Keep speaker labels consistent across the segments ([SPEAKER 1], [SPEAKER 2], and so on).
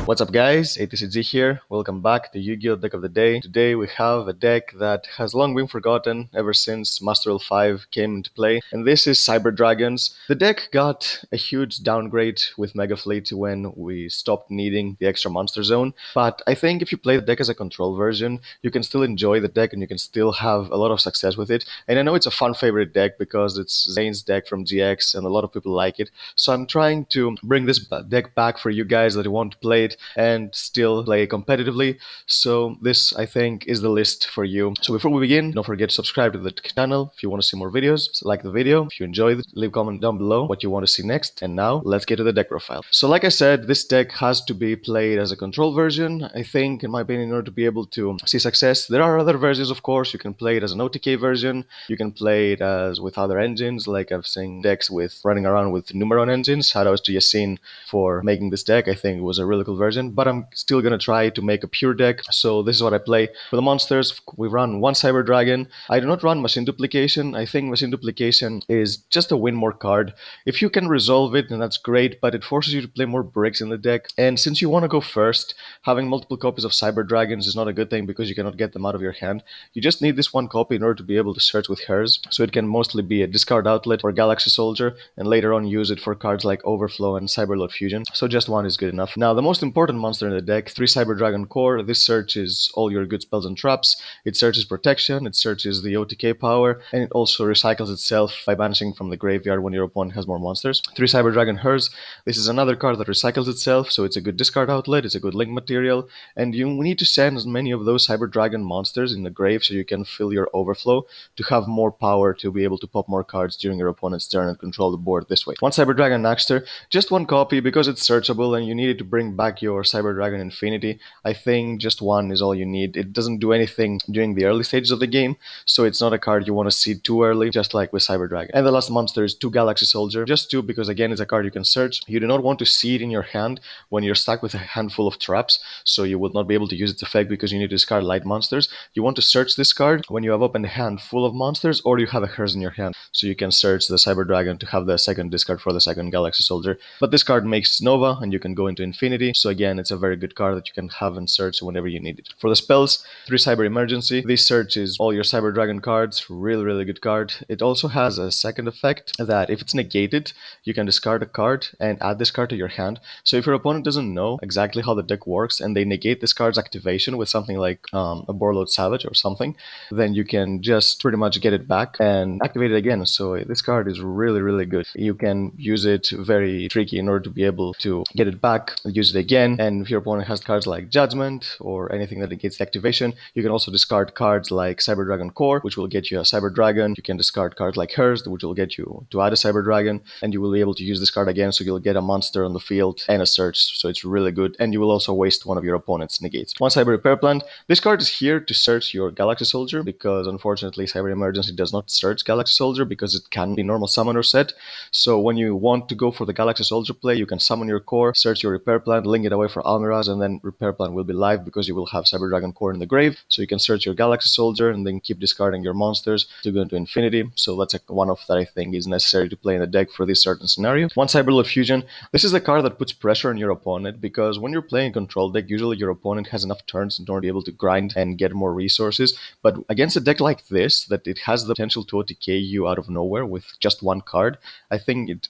[SPEAKER 1] What's up guys, ATCG here, welcome back to Yu-Gi-Oh! Deck of the Day. Today we have a deck that has long been forgotten ever since Master Rule 5 came into play, and this is Cyber Dragons. The deck got a huge downgrade with Mega Fleet when we stopped needing the extra monster zone, but I think if you play the deck as a control version, you can still enjoy the deck and you can still have a lot of success with it. And I know it's a fun favorite deck because it's Zane's deck from GX and a lot of people like it, so I'm trying to bring this deck back for you guys that want to play it and still play competitively. So this, I think, is the list for you. So before we begin, don't forget to subscribe to the channel if you want to see more videos. So like the video. If you enjoyed it, leave a comment down below what you want to see next. And now let's get to the deck profile. So like I said, this deck has to be played as a control version. I think, in my opinion, in order to be able to see success. There are other versions, of course. You can play it as an OTK version. You can play it as with other engines, like I've seen decks with running around with Numeron engines. Shout out to Yasin for making this deck. I think it was a really cool version, but I'm still gonna try to make a pure deck. So this is what I play. For the monsters, we run one Cyber Dragon. I do not run Machine Duplication. I think Machine Duplication is just a win more card. If you can resolve it, then that's great, but it forces you to play more bricks in the deck. And since you want to go first, having multiple copies of Cyber Dragons is not a good thing because you cannot get them out of your hand. You just need this one copy in order to be able to search with hers. So it can mostly be a discard outlet for Galaxy Soldier, and later on use it for cards like Overflow and Cyberload Fusion. So just one is good enough. Now, the most important monster in the deck, 3 Cyber Dragon Core. This searches all your good spells and traps. It searches protection, it searches the OTK power, and it also recycles itself by banishing from the graveyard when your opponent has more monsters. 3 Cyber Dragon Hers. This is another card that recycles itself, so it's a good discard outlet, it's a good link material, and you need to send as many of those Cyber Dragon monsters in the grave so you can fill your overflow to have more power to be able to pop more cards during your opponent's turn and control the board this way. 1 Cyber Dragon Naxter, just one copy because it's searchable and you needed to bring back your Cyber Dragon Infinity. I think just one is all you need. It doesn't do anything during the early stages of the game, so it's not a card you want to see too early, just like with Cyber Dragon. And the last monster is 2 Galaxy Soldier, just 2 because again it's a card you can search. You do not want to see it in your hand when you're stuck with a handful of traps, so you would not be able to use its effect because you need to discard light monsters. You want to search this card when you have opened a hand full of monsters or you have a Hers in your hand, so you can search the Cyber Dragon to have the second discard for the second Galaxy Soldier. But this card makes Nova and you can go into Infinity, so again it's a very good card that you can have and search whenever you need it. For the spells, 3 Cyber Emergency. This searches all your Cyber Dragon cards. Really good card. It also has a second effect that if it's negated, you can discard a card and add this card to your hand. So if your opponent doesn't know exactly how the deck works and they negate this card's activation with something like a Borload Savage or something, then you can just pretty much get it back and activate it again. So this card is really good. You can use it very tricky in order to be able to get it back, use it again, and if your opponent has cards like Judgment or anything that negates the activation, you can also discard cards like Cyber Dragon Core, which will get you a Cyber Dragon. You can discard cards like Hers, which will get you to add a Cyber Dragon, and you will be able to use this card again, so you'll get a monster on the field and a search, so it's really good, and you will also waste one of your opponent's negates. 1 Cyber Repair Plant. This card is here to search your Galaxy Soldier, because unfortunately Cyber Emergency does not search Galaxy Soldier because it can be normal summon or set. So when you want to go for the Galaxy Soldier play, you can summon your core, search your Repair Plant, link it away for Almiraz, and then Repair Plant will be live because you will have Cyber Dragon Core in the grave. So you can search your Galaxy Soldier and then keep discarding your monsters to go into Infinity. So that's a one-off that I think is necessary to play in the deck for this certain scenario. 1 Cyberload Fusion. This is a card that puts pressure on your opponent because when you're playing control deck, usually your opponent has enough turns in order to be able to grind and get more resources. But against a deck like this, that it has the potential to OTK you out of nowhere with just one card, I think it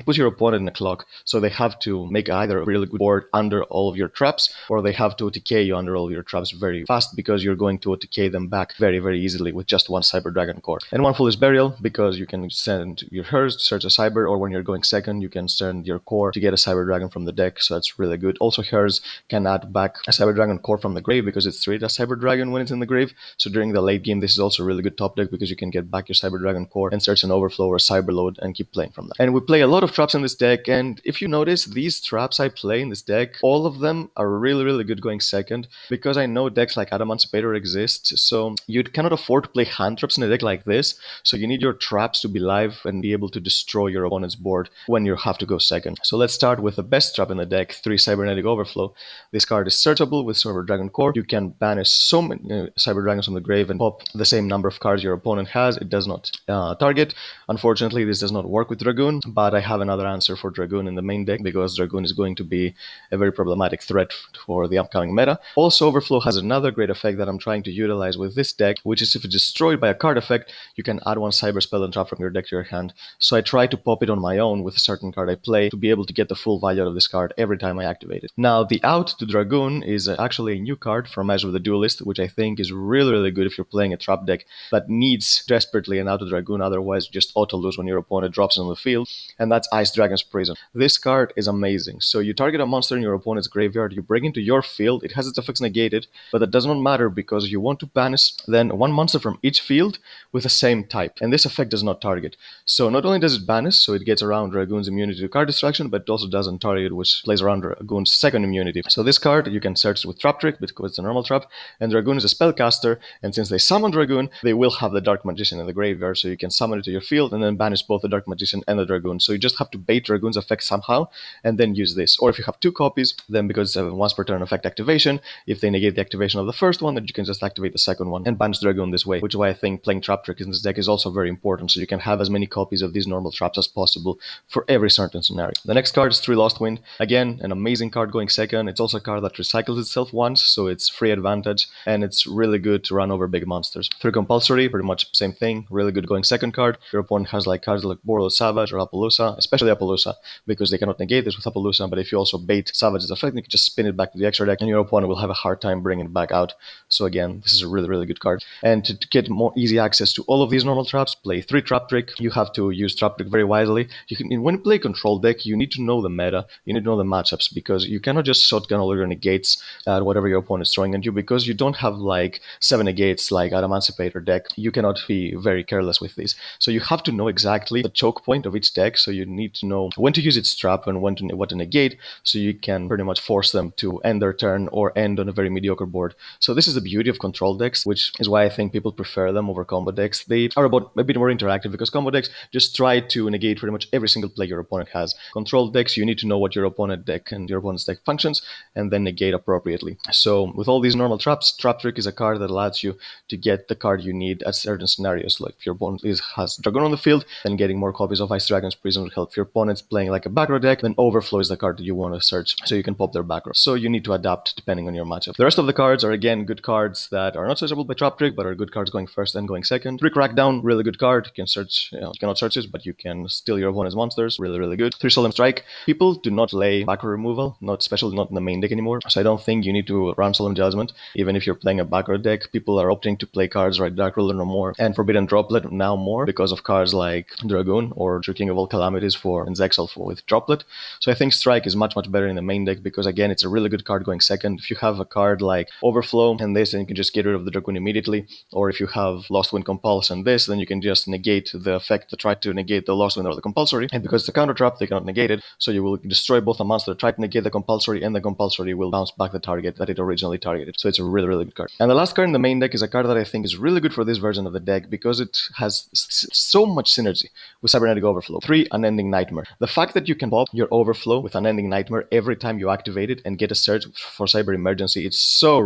[SPEAKER 1] puts your opponent in a clock. So they have to make either a really good board under all of your traps, or they have to OTK you under all of your traps very fast because you're going to OTK them back very easily with just 1 Cyber Dragon Core. And 1 Foolish Burial, because you can send your Hers to search a Cyber, or when you're going second, you can send your Core to get a Cyber Dragon from the deck, so that's really good. Also, Hers can add back a Cyber Dragon Core from the grave because it's treated as Cyber Dragon when it's in the grave. So during the late game, this is also a really good top deck because you can get back your Cyber Dragon Core and search an Overflow or Cyberload and keep playing from that. And we play a lot of traps in this deck, and if you notice, these traps I play in this deck, all of them are really good going second because I know decks like Adamantipator exist, so you cannot afford to play hand traps in a deck like this, so you need your traps to be live and be able to destroy your opponent's board when you have to go second. So let's start with the best trap in the deck, 3 Cybernetic Overflow. This card is searchable with Cyber Dragon Core. You can banish so many Cyber Dragons from the grave and pop the same number of cards your opponent has. It does not target. Unfortunately, this does not work with Dragoon, but I have another answer for Dragoon in the main deck because Dragoon is going to be a very problematic threat for the upcoming meta. Also, Overflow has another great effect that I'm trying to utilize with this deck, which is if it's destroyed by a card effect, you can add one cyber spell and trap from your deck to your hand. So I try to pop it on my own with a certain card I play to be able to get the full value out of this card every time I activate it. Now, the Out to Dragoon is actually a new card from Measure with the Duelist, which I think is really good if you're playing a trap deck that needs desperately an Out to Dragoon, otherwise just auto-lose when your opponent drops it on the field, and that's Ice Dragon's Prison. This card is amazing. So you target a monster in your opponent's graveyard, you bring it to your field, it has its effects negated, but that does not matter because you want to banish then one monster from each field with the same type, and this effect does not target. So not only does it banish, so it gets around Dragoon's immunity to card destruction, but it also doesn't target, which plays around Dragoon's second immunity. So this card, you can search with Trap Trick because it's a normal trap, and Dragoon is a spellcaster, and since they summon Dragoon, they will have the Dark Magician in the graveyard, so you can summon it to your field and then banish both the Dark Magician and the Dragoon. So you just have to bait Dragoon's effect somehow, and then use this. Or if you have two copies, then because it's a once per turn effect activation, if they negate the activation of the first one, then you can just activate the second one and banish Dragoon this way, which is why I think playing Trap Trick in this deck is also very important, so you can have as many copies of these normal traps as possible for every certain scenario. The next card is 3 Lost Wind. Again, an amazing card going second. It's also a card that recycles itself once, so it's free advantage, and it's really good to run over big monsters. 3 Compulsory, pretty much same thing, really good going second card. Your opponent has like cards like Borlo Savage or Appaloosa, especially Appaloosa, because they cannot negate this with Appaloosa, but if you also bait Savage's effect, you can just spin it back to the extra deck, and your opponent will have a hard time bringing it back out. So again, this is a really good card. And to get more easy access to all of these normal traps, play 3 Trap Trick. You have to use Trap Trick very wisely. When you play control deck, you need to know the meta, you need to know the matchups, because you cannot just shotgun all your negates at whatever your opponent is throwing at you, because you don't have like 7 negates like at Emancipator deck. You cannot be very careless with these. So you have to know exactly the choke point of each deck, so you need to know when to use its trap and what to negate, so you can pretty much force them to end their turn or end on a very mediocre board. So this is the beauty of control decks, which is why I think people prefer them over combo decks. They are about a bit more interactive, because combo decks just try to negate pretty much every single play your opponent has. Control decks, you need to know what your opponent deck and your opponent's deck functions, and then negate appropriately. So with all these normal traps, Trap Trick is a card that allows you to get the card you need at certain scenarios. Like if your opponent has Dragon on the field, then getting more copies of Ice Dragon's Prison would help. If your opponent's playing like a back row deck, then Overflow is the card that you want to search, so you can pop their back row. So you need to adapt depending on your matchup. The rest of the cards are again good cards that are not searchable by Trap Trick, but are good cards going first and going second. 3 Crackdown, really good card. You can search, you cannot search it, but you can steal your opponent's monsters. Really good. 3 Solemn Strike. People do not play back row removal, especially not in the main deck anymore. So I don't think you need to run Solemn Judgment. Even if you're playing a back row deck, people are opting to play cards like Dark Ruler no more and Forbidden Droplet now more because of cards like Dragoon or King of All Calamities for Zexal with Droplet. So I think Strike is much better in the main deck, because again, it's a really good card going second. If you have a card like Overflow and this, then you can just get rid of the Dragoon immediately. Or if you have Lost Wind Compulse and this, then you can just negate the effect to try to negate the Lost Wind or the Compulsory. And because it's a counter trap, they cannot negate it. So you will destroy both a monster, try to negate the Compulsory, and the Compulsory will bounce back the target that it originally targeted. So it's a really good card. And the last card in the main deck is a card that I think is really good for this version of the deck, because it has so much synergy with Cybernetic Overflow. 3 Unending Nightmare. The fact that you can pop your Overflow with Unending Nightmare every time you activate it and get a search for Cyber Emergency, it's so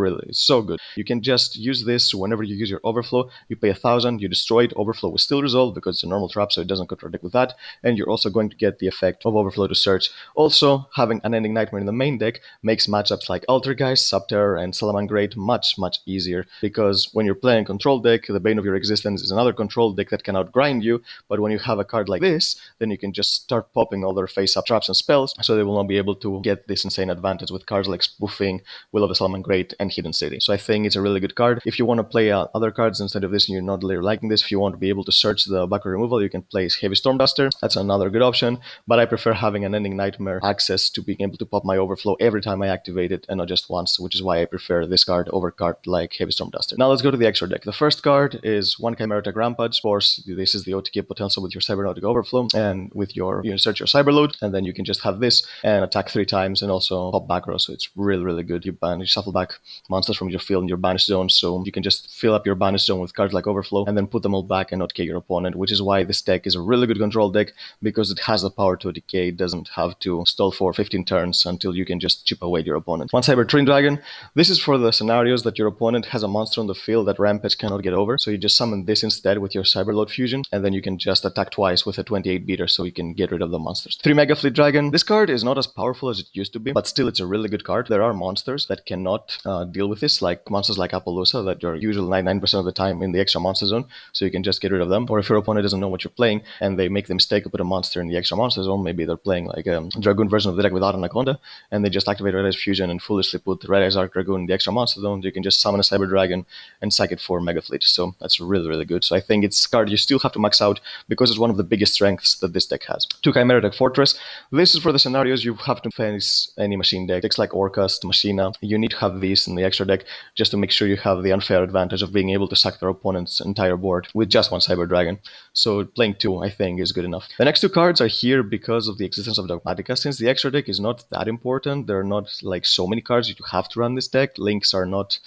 [SPEAKER 1] good. You can just use this whenever you use your Overflow. You pay 1,000, you destroy it, Overflow will still resolve because it's a normal trap, so it doesn't contradict with that, and you're also going to get the effect of Overflow to search. Also, having Unending Nightmare in the main deck makes matchups like Altergeist, Subterror, and Salamangreat much easier, because when you're playing control deck, the bane of your existence is another control deck that can outgrind you, but when you have a card like this, then you can just start popping all their face-up traps and spells, so they will not be able to get this insane advantage with cards like Spoofing, Will of the Salamangreat, and Hidden City. So I think it's a really good card. If you want to play other cards instead of this and you're not really liking this, if you want to be able to search the back row removal, you can play Heavy Stormduster. That's another good option, but I prefer having an Unending Nightmare access to being able to pop my Overflow every time I activate it and not just once, which is why I prefer this card over card like Heavy Stormduster. Now let's go to the extra deck. The first card is 1 Chimera Tech Rampage. Of course, this is the OTK potential with your Cybernetic Overflow and with your, you search your Cyberload, and then you can just have this and attack 3 times and also pop back row, so it's really good. You shuffle back monsters from your field in your banish zone, so you can just fill up your banish zone with cards like Overflow and then put them all back and not kill your opponent, which is why this deck is a really good control deck, because it has the power to decay. It doesn't have to stall for 15 turns until you can just chip away your opponent. 1 Cyber Twin Dragon. This is for the scenarios that your opponent has a monster on the field that Rampage cannot get over, so you just summon this instead with your Cyberload Fusion, and then you can just attack twice with a 28 beater, so you can get rid of the monsters. 3 Mega Fleet Dragon. This card is not as powerful as it used to be, but still it's a really good card. There are monsters that cannot deal with this, like monsters like Appaloosa that are usually 99% of the time in the extra monster zone, so you can just get rid of them. Or if your opponent doesn't know what you're playing and they make the mistake to put a monster in the extra monster zone, maybe they're playing like a Dragoon version of the deck without Anaconda, and they just activate Red Eyes Fusion and foolishly put Red Eyes Arc Dragoon in the extra monster zone, you can just summon a Cyber Dragon and sack it for Mega Fleet. So that's really, really good. So I think it's a card you still have to max out because it's one of the biggest strengths that this deck has. 2 Chimera Deck Fortress. This is for the scenarios you have to face any machine deck. Decks like Orcust, Machina, you need to have these in the extra deck just to make sure you have the unfair advantage of being able to sack their opponent's entire board with just 1 Cyber Dragon. So playing 2, I think, is good enough. The next 2 cards are here because of the existence of Dogmatica. Since the extra deck is not that important, there are not like so many cards you have to run this deck. Links are not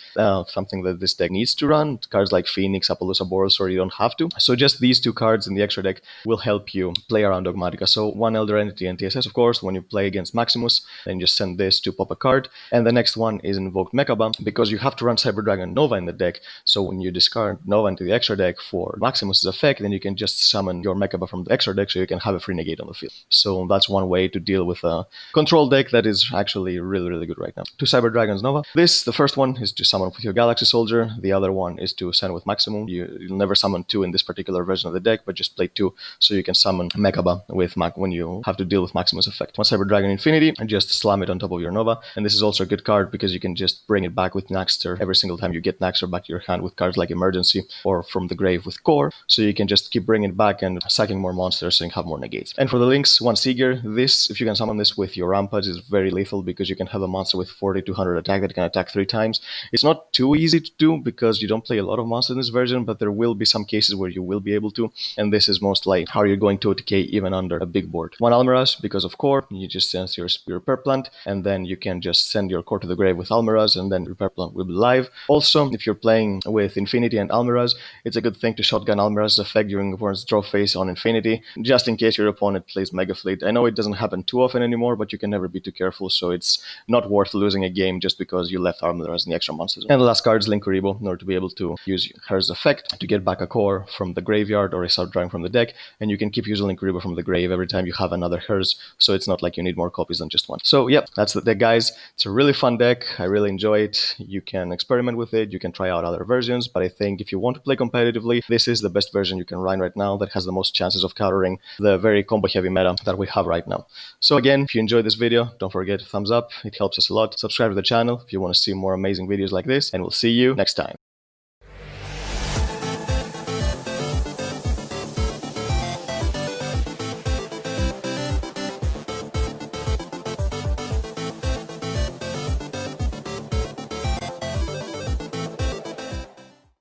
[SPEAKER 1] something that this deck needs to run. Cards like Phoenix, Appaloosa, Borosaur, you don't have to. So just these 2 cards in the extra deck will help you play around Dogmatica. So 1 Elder Entity and TSS, of course, when you play against Maximus, then just send this to pop a card. And the next one is Invoked Mechaba, because you have to run Cyber Dragon Nova in the deck. So when you discard Nova into the extra deck for Maximus's effect, then you can just summon your Mechaba from the extra deck so you can have a free negate on the field. So that's one way to deal with a control deck that is actually really, really good right now. 2 Cyber Dragons Nova. The first one is to summon with your Galaxy Soldier. The other one is to send with Maximum. You'll never summon 2 in this particular version of the deck, but just play 2 so you can summon Mechaba with when you have to deal with Maximus effect. 1 Cyber Dragon Infinity, and just slam it on top of your Nova. And this is also a good card because you can just bring it back with Naxter every single time you get Naxter back to your hand with cards like Emergency or From the Grave with Core. So you can just keep bringing it back and sacking more monsters so you can have more negates. And for the links, 1 Seeger. This, if you can summon this with your Rampage, is very lethal because you can have a monster with 4200 attack that can attack 3 times. It's not too easy to do because you don't play a lot of monsters in this version, but there will be some cases where you will be able to, and this is most like how you're going to OTK even under a big board. 1 Almaraz, because of Core, you just send your Repair Plant, and then you can just send your Core to the grave with Almaraz, and then Repair Plant will be live. Also, if you're playing with Infinity and Almaraz, it's a good thing to shotgun Almaraz's effect during your opponent's draw phase on Infinity, just in case your opponent plays Mega Fleet. I know it doesn't happen too often anymore, but you can never be too careful, so it's not worth losing a game just because you left Almaraz in the extra monsters. And the last card is Linkuriboh, in order to be able to use her effect to get back a Core from the graveyard or a Cyber Dragon from the deck, and you can keep using Linkuriboh from the grave every time you have another hers, so it's not like you need more copies than just one. So yeah, that's the deck, guys. It's a really fun deck. I really enjoy it. You can experiment with it. You can try out other versions, but I think if you want to play competitively, this is the best version you can run right now that has the most chances of countering the very combo-heavy meta that we have right now. So again, if you enjoyed this video, don't forget to thumbs up. It helps us a lot. Subscribe to the channel if you want to see more amazing videos like this, and we'll see you next time.